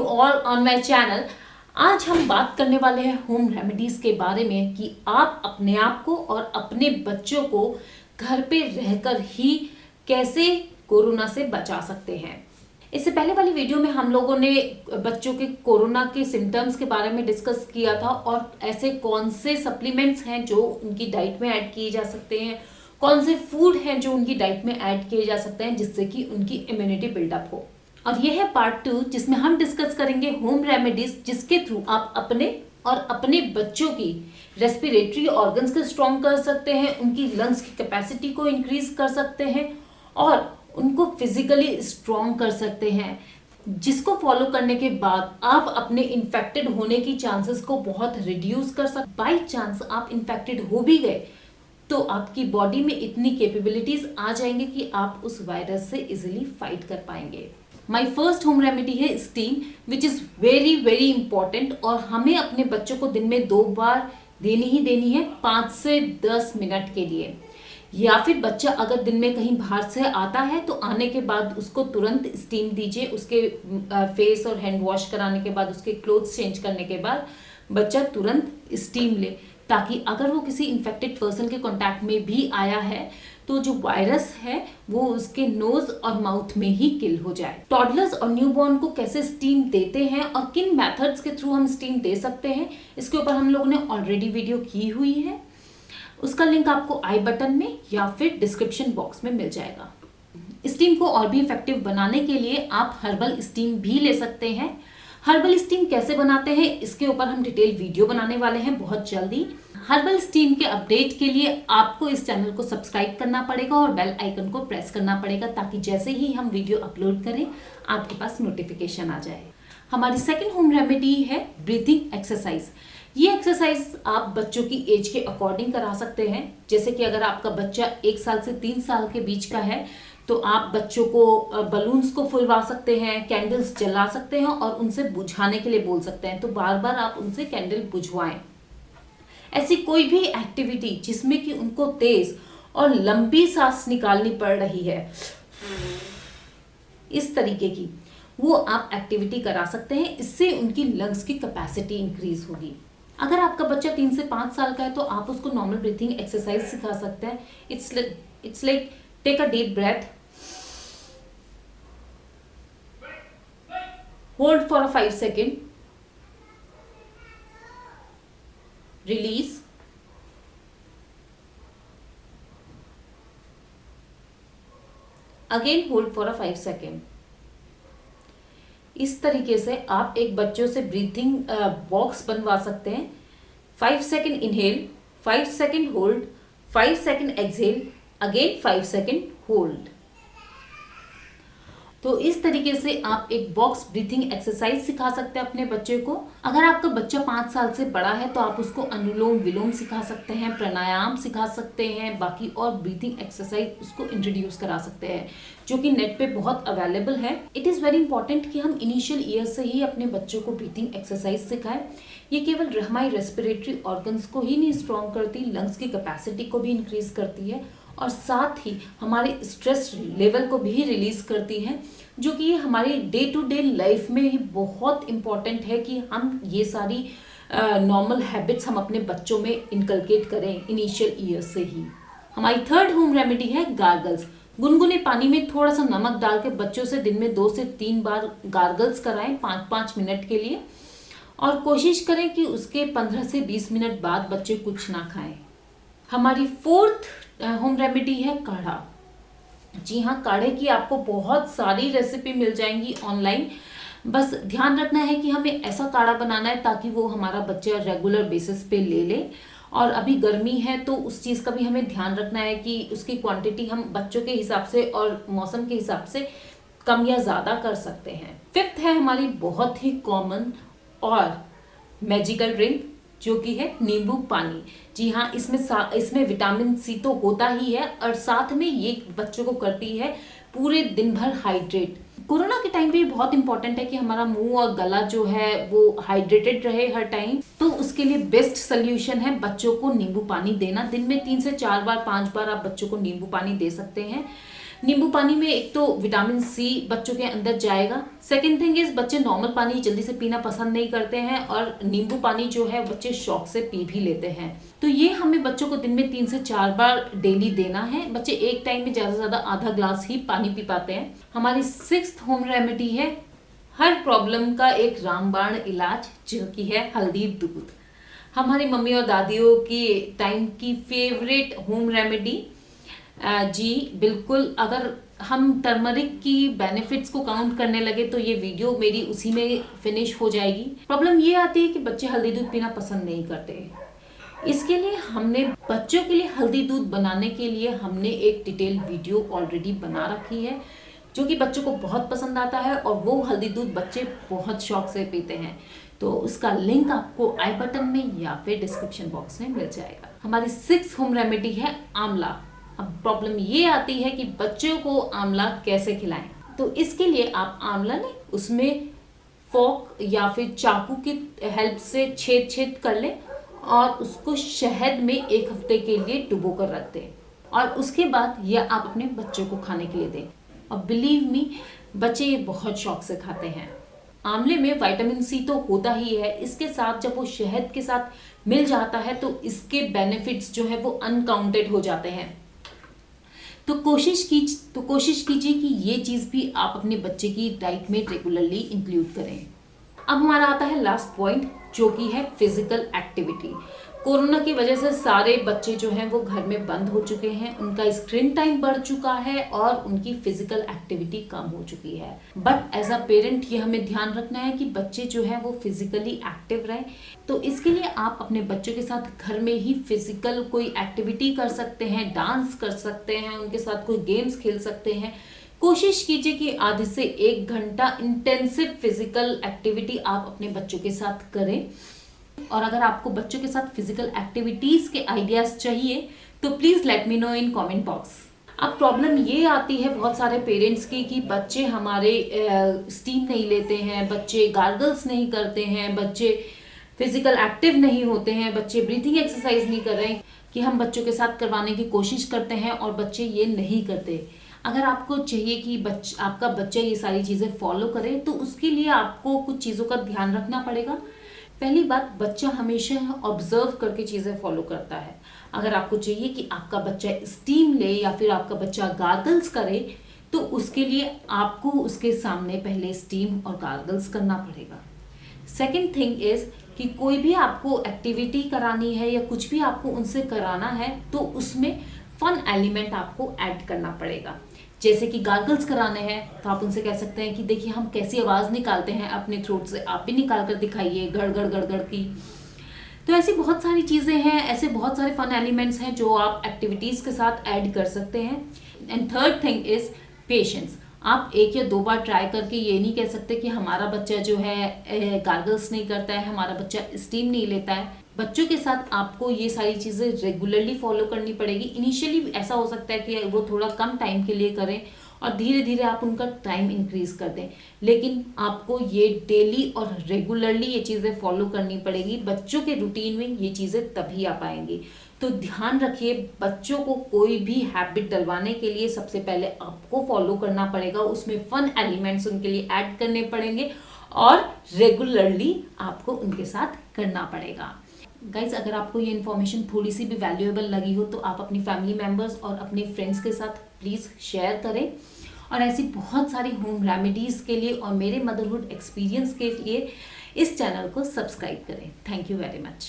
You all on my channel. आज हम बात करने वाले हैं होम रेमेडीज के बारे में कि आप अपने आप को और अपने बच्चों को घर पे रहकर ही कैसे कोरोना से बचा सकते हैं। इससे पहले वाली वीडियो में हम लोगों ने बच्चों के कोरोना के सिम्टम्स के बारे में डिस्कस किया था और ऐसे कौन से सप्लीमेंट्स हैं जो उनकी डाइट में ऐड किए जा सकते हैं, कौन से फूड हैं जो उनकी डाइट में ऐड किए जा सकते हैं जिससे कि उनकी इम्यूनिटी बिल्डअप हो। और यह है पार्ट 2 जिसमें हम डिस्कस करेंगे होम रेमेडीज जिसके थ्रू आप अपने और अपने बच्चों की रेस्पिरेटरी ऑर्गन्स को स्ट्रॉन्ग कर सकते हैं, उनकी लंग्स की कैपेसिटी को इंक्रीज कर सकते हैं और उनको फिजिकली स्ट्रॉन्ग कर सकते हैं, जिसको फॉलो करने के बाद आप अपने इन्फेक्टेड होने की चांसेस को बहुत रिड्यूस कर सकते। बाई चांस आप इन्फेक्टेड हो भी गए तो आपकी बॉडी में इतनी कैपेबिलिटीज आ जाएंगे कि आप उस वायरस से इजिली फाइट कर पाएंगे। माई फर्स्ट होम रेमेडी है steam, which is very very important और हमें अपने बच्चों को दिन में 2 बार देनी ही देनी है 5 से 10 मिनट के लिए। या फिर बच्चा अगर दिन में कहीं बाहर से आता है तो आने के बाद उसको तुरंत स्टीम दीजिए। उसके फेस और हैंड वॉश कराने के बाद, उसके क्लोथ्स चेंज करने के बाद बच्चा तुरंत स्टीम ले, ताकि अगर वो किसी इन्फेक्टेड पर्सन के कांटेक्ट में भी आया है तो जो वायरस है वो उसके नोज और माउथ में ही किल हो जाए। टॉडलर्स और न्यूबॉर्न को कैसे स्टीम देते हैं और किन मेथड्स के थ्रू हम स्टीम दे सकते हैं, इसके ऊपर हम लोगों ने ऑलरेडी वीडियो की हुई है। उसका लिंक आपको आई बटन में या फिर डिस्क्रिप्शन बॉक्स में मिल जाएगा। स्टीम को और भी इफेक्टिव बनाने के लिए आप हर्बल स्टीम भी ले सकते हैं। हर्बल स्टीम कैसे बनाते हैं इसके ऊपर हम डिटेल वीडियो बनाने वाले हैं बहुत जल्दी। हर्बल स्टीम के अपडेट के लिए आपको इस चैनल को सब्सक्राइब करना पड़ेगा और बेल आइकन को प्रेस करना पड़ेगा, ताकि जैसे ही हम वीडियो अपलोड करें आपके पास नोटिफिकेशन आ जाए। हमारी सेकंड होम रेमेडी है ब्रीथिंग एक्सरसाइज। ये एक्सरसाइज आप बच्चों की एज के अकॉर्डिंग करा सकते हैं। जैसे कि अगर आपका बच्चा 1 साल से 3 साल के बीच का है तो आप बच्चों को बलून्स को फुलवा सकते हैं, कैंडल्स जला सकते हैं और उनसे बुझाने के लिए बोल सकते हैं। तो बार बार आप उनसे कैंडल बुझवाएं। ऐसी कोई भी एक्टिविटी जिसमें कि उनको तेज और लंबी सांस निकालनी पड़ रही है, इस तरीके की, वो आप एक्टिविटी करा सकते हैं। इससे उनकी लंग्स की कैपेसिटी इंक्रीज होगी। अगर आपका बच्चा 3 से 5 साल का है तो आप उसको नॉर्मल ब्रीथिंग एक्सरसाइज सिखा सकते हैं। It's like take a deep breath, hold for 5 second, release, again hold for 5 second. इस तरीके से आप एक बच्चों से ब्रीथिंग बॉक्स बनवा सकते हैं। 5 second inhale, 5 second hold, 5 second exhale, again 5 second hold. तो इस तरीके से आप एक बॉक्स ब्रीथिंग एक्सरसाइज सिखा सकते हैं अपने बच्चे को। अगर आपका बच्चा 5 साल से बड़ा है तो आप उसको अनुलोम विलोम सिखा सकते हैं, प्राणायाम सिखा सकते हैं, बाकी और ब्रीथिंग एक्सरसाइज उसको इंट्रोड्यूस करा सकते हैं जो कि नेट पे बहुत अवेलेबल है। इट इज़ वेरी इंपॉर्टेंट कि हम इनिशियल ईयर से ही अपने बच्चों को ब्रीथिंग एक्सरसाइज सिखाएं। ये केवल हमारी रेस्पिरेटरी ऑर्गन्स को ही नहीं स्ट्रॉन्ग करती, लंग्स की कैपेसिटी को भी इंक्रीज करती है और साथ ही हमारे स्ट्रेस लेवल को भी रिलीज करती है, जो कि हमारी डे टू डे लाइफ में ही बहुत इम्पॉर्टेंट है कि हम ये सारी नॉर्मल हैबिट्स हम अपने बच्चों में इनकलकेट करें इनिशियल ईयर से ही। हमारी थर्ड होम रेमेडी है गार्गल्स। गुनगुने पानी में थोड़ा सा नमक डाल के बच्चों से दिन में 2 से 3 बार गार्गल्स कराएं 5-5 मिनट के लिए, और कोशिश करें कि उसके 15 से 20 मिनट बाद बच्चे कुछ ना खाएं। हमारी फोर्थ होम रेमेडी है काढ़ा। जी हाँ, काढ़े की आपको बहुत सारी रेसिपी मिल जाएंगी ऑनलाइन। बस ध्यान रखना है कि हमें ऐसा काढ़ा बनाना है ताकि वो हमारा बच्चा रेगुलर बेसिस पे ले ले। और अभी गर्मी है तो उस चीज़ का भी हमें ध्यान रखना है कि उसकी क्वांटिटी हम बच्चों के हिसाब से और मौसम के हिसाब से कम या ज़्यादा कर सकते हैं। फिफ्थ है हमारी बहुत ही कॉमन और मैजिकल ड्रिंक, जो कि है नींबू पानी। जी हाँ, इसमें विटामिन सी तो होता ही है और साथ में ये बच्चों को करती है पूरे दिन भर हाइड्रेट। कोरोना के टाइम पे बहुत इंपॉर्टेंट है कि हमारा मुंह और गला जो है वो हाइड्रेटेड रहे हर टाइम। तो उसके लिए बेस्ट सोल्यूशन है बच्चों को नींबू पानी देना। दिन में 3 से 4 बार 5 बार आप बच्चों को नींबू पानी दे सकते हैं। नींबू पानी में एक तो विटामिन सी बच्चों के अंदर जाएगा। सेकंड थिंग इज बच्चे नॉर्मल पानी जल्दी से पीना पसंद नहीं करते हैं और नींबू पानी जो है बच्चे शौक से पी भी लेते हैं। तो ये हमें बच्चों को दिन में 3 से 4 बार डेली देना है। बच्चे एक टाइम में ज्यादा से ज्यादा आधा ग्लास ही पानी पी पाते हैं। हमारी 6th होम रेमेडी है हर प्रॉब्लम का एक रामबाण इलाज, जो कि है हल्दी दूध। हमारी मम्मी और दादियों की टाइम की फेवरेट होम रेमेडी। जी बिल्कुल, अगर हम टर्मरिक की बेनिफिट्स को काउंट करने लगे तो ये वीडियो मेरी उसी में फिनिश हो जाएगी। प्रॉब्लम ये आती है कि बच्चे हल्दी दूध पीना पसंद नहीं करते। इसके लिए हमने बच्चों के लिए हल्दी दूध बनाने के लिए हमने एक डिटेल वीडियो ऑलरेडी बना रखी है, जो कि बच्चों को बहुत पसंद आता है और वो हल्दी दूध बच्चे बहुत शौक से पीते हैं। तो उसका लिंक आपको आई बटन में या फिर डिस्क्रिप्शन बॉक्स में मिल जाएगा। हमारी 6th होम रेमेडी है आंवला। अब प्रॉब्लम ये आती है कि बच्चों को आंवला कैसे खिलाएं। तो इसके लिए आप आंवला ने उसमें फोक या फिर चाकू की हेल्प से छेद कर लें और उसको शहद में 1 हफ्ते के लिए डुबो कर रख दें और उसके बाद ये आप अपने बच्चों को खाने के लिए दें। और बिलीव मी, बच्चे ये बहुत शौक से खाते हैं। आंवले में विटामिन सी तो होता ही है, इसके साथ जब वो शहद के साथ मिल जाता है तो इसके बेनिफिट्स जो है वो अनकाउंटेड हो जाते हैं। तो कोशिश कीजिए कि ये चीज़ भी आप अपने बच्चे की डाइट में रेगुलरली इंक्लूड करें। अब हमारा आता है लास्ट पॉइंट, जो कि है फिजिकल एक्टिविटी। कोरोना की वजह से सारे बच्चे जो हैं वो घर में बंद हो चुके हैं, उनका स्क्रीन टाइम बढ़ चुका है और उनकी फिजिकल एक्टिविटी कम हो चुकी है। बट एज अ पेरेंट ये हमें ध्यान रखना है कि बच्चे जो है वो फिजिकली एक्टिव रहें। तो इसके लिए आप अपने बच्चों के साथ घर में ही फिजिकल कोई एक्टिविटी कर सकते हैं, डांस कर सकते हैं, उनके साथ कोई गेम्स खेल सकते हैं। कोशिश कीजिए कि आधे से 1 घंटा इंटेंसिव फिजिकल एक्टिविटी आप अपने बच्चों के साथ करें। और अगर आपको बच्चों के साथ फिजिकल एक्टिविटीज के आइडियाज चाहिए तो please let me know in comment box. अब प्रॉब्लम ये आती है बहुत सारे पेरेंट्स की कि बच्चे हमारे स्टीम नहीं लेते हैं, बच्चे गार्गल्स नहीं करते हैं, बच्चे फिजिकल एक्टिव नहीं होते हैं, बच्चे ब्रीथिंग एक्सरसाइज नहीं कर रहे हैं, कि हम बच्चों के साथ करवाने की कोशिश करते हैं और बच्चे ये नहीं करते। अगर आपको चाहिए कि आपका बच्चा ये सारी चीज़ें फॉलो करे तो उसके लिए आपको कुछ चीज़ों का ध्यान रखना पड़ेगा। पहली बात, बच्चा हमेशा ऑब्जर्व करके चीज़ें फॉलो करता है। अगर आपको चाहिए कि आपका बच्चा स्टीम ले या फिर आपका बच्चा गार्गल्स करे तो उसके लिए आपको उसके सामने पहले स्टीम और गार्गल्स करना पड़ेगा। सेकेंड थिंग इज कि कोई भी आपको एक्टिविटी करानी है या कुछ भी आपको उनसे कराना है तो उसमें फन एलिमेंट आपको ऐड करना पड़ेगा। जैसे कि गार्गल्स कराने हैं तो आप उनसे कह सकते हैं कि देखिए हम कैसी आवाज़ निकालते हैं अपने थ्रोट से, आप भी निकाल कर दिखाइए गड़गड़ गड़गड़ की। तो ऐसी बहुत सारी चीज़ें हैं, ऐसे बहुत सारे फन एलिमेंट्स हैं जो आप एक्टिविटीज़ के साथ ऐड कर सकते हैं। And third thing is patience. आप 1 या 2 बार ट्राई करके ये नहीं कह सकते कि हमारा बच्चा जो है गार्गल्स नहीं करता है, हमारा बच्चा स्टीम नहीं लेता है। बच्चों के साथ आपको ये सारी चीज़ें रेगुलरली फॉलो करनी पड़ेगी। इनिशियली ऐसा हो सकता है कि वो थोड़ा कम टाइम के लिए करें और धीरे धीरे आप उनका टाइम इंक्रीज कर दें, लेकिन आपको ये डेली और रेगुलरली ये चीज़ें फॉलो करनी पड़ेगी। बच्चों के रूटीन में ये चीज़ें तभी आ पाएंगी। तो ध्यान रखिए, बच्चों को कोई भी हैबिट डलवाने के लिए सबसे पहले आपको फॉलो करना पड़ेगा, उसमें फन एलिमेंट्स उनके लिए ऐड करने पड़ेंगे और रेगुलरली आपको उनके साथ करना पड़ेगा। गाइज, अगर आपको ये इन्फॉर्मेशन थोड़ी सी भी वैल्यूएबल लगी हो तो आप अपनी फैमिली मेम्बर्स और अपने फ्रेंड्स के साथ प्लीज़ शेयर करें। और ऐसी बहुत सारी होम रेमेडीज़ के लिए और मेरे मदरहुड एक्सपीरियंस के लिए इस चैनल को सब्सक्राइब करें। Thank you very much.